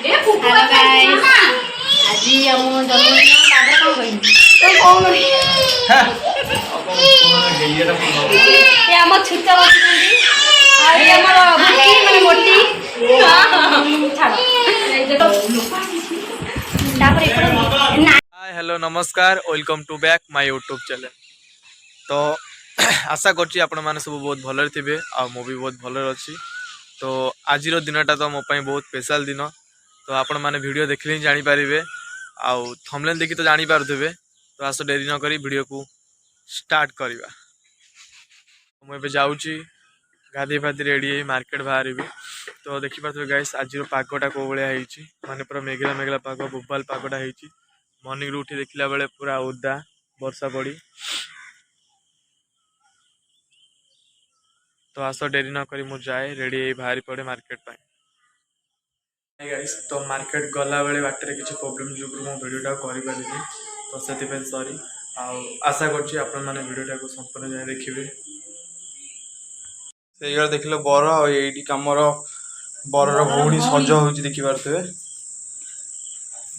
Hello guys आज हम जन्मदिन तापर कौन कहिन तो कौन ये हम छुट्टा बसुंदी आ ये हमर बुटी माने मोटी छाड़ तापर एपड़ हाय हेलो नमस्कार welcome to back my YouTube channel. तो आशा करछि आपण माने सब बहुत भलर थिबे आ मो भी बहुत भलर अछि। तो आज दिनटा तो मो पई बहुत स्पेशल दिन। तो आपण माने वीडियो देखले ही जानि परिबे आ थंबनेल देखि तो जानि पारुथिबे। तो आसो देरी न करी वीडियो को स्टार्ट करिबा। मो एबे जाउछि गाधी फाधी रेडी है मार्केट बाहर भी। तो देखि पाथबे गाइस आज पागटा को बळिया हेछि माने पूरा मेघला मेघला पाग बुबाल पागटा हेछि। मॉर्निंग रू उठी देखला बेले पूरा ओदा वर्षा पड़ी। तो आस डेरी न करी मु जाए रेडी बाहरी पड़े मार्केट पाई। तो मार्केट गला बेले बाटर किसी प्रॉब्लम जो मो वीडियोटा कर पारिनी तो से सॉरी। आशा करछि आपण माने वीडियोटा को संपूर्ण जाए देखिबे। से देख लो बर ये कमर बरर भौणी सज हो देखी पारे।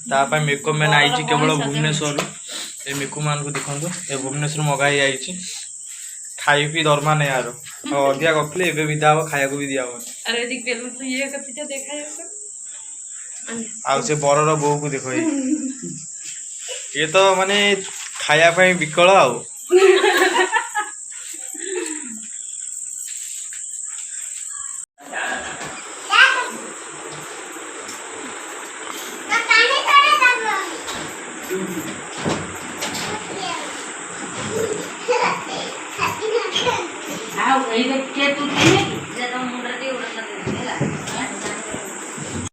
तापाई मेकअप मैन आई केवल भुवनेश्वर ये मेकअप मान को देखो ये भुवनेश्वर मगाई आई खाई पी दरमा नहीं यार अधिका गपले ए विदा हम खाया को भी दिया से बरर बो को देख ये तो माने खाया विकल आ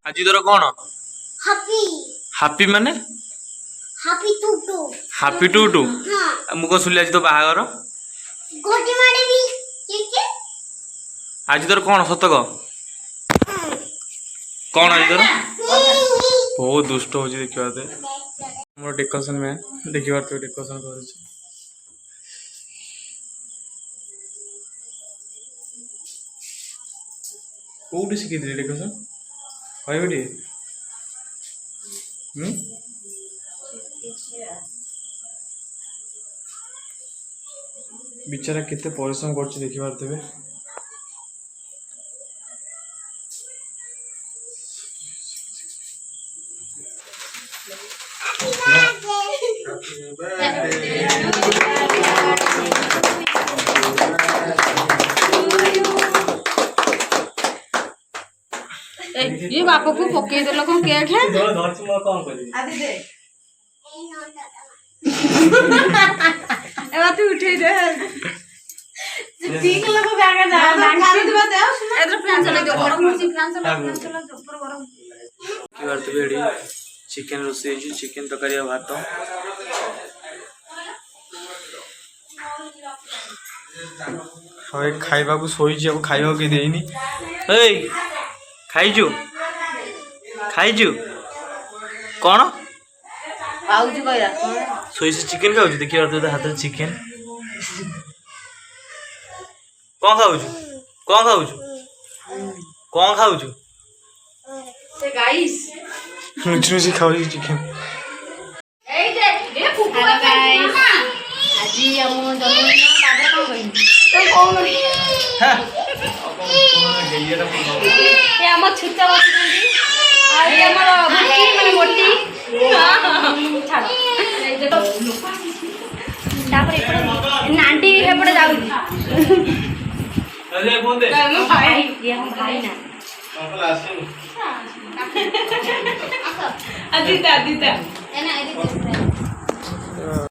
आज तोर कौन हापी माने हापी टू टू मुझे सुन आज तो बाहागर आज तोर कौन सत कौन आज तोर बहुत दुष्ट हो देखा मोर डेकोरेशन में देखिए डेकोरेशन कर कौटी शिखी डेकोरेशन कह बिचारा केते परिश्रम कर देखी पारे। ये बाप को पके देलो कौन केक है ए बात उठे दे ठीक लोग बैग जा गाड़ी दबा दे इधर फैन चला दो गरम मुसी फैन चला दो ऊपर गरम की बार तो बेडी चिकन रोसे चिकन तकारी भात खाइबा को सोई खाइबा के देनी खाइजु खाइजु कौन सोई चिकन खाऊ देखिए हाथ चिकन कौन खाऊ कौन खाऊ कौन खाऊ नुची खाऊ चिकन। हेलो गाइस आज हम जन्मदिन तापर कौन कहिन तो कौन ये हम छुट्टा बसुंदी आ ये हमर बुटी माने मोटी छाड़ तापर एपड़ नांटी हेपड़ जाउ अरे बोल दे ये हम भाई ना अदिता एना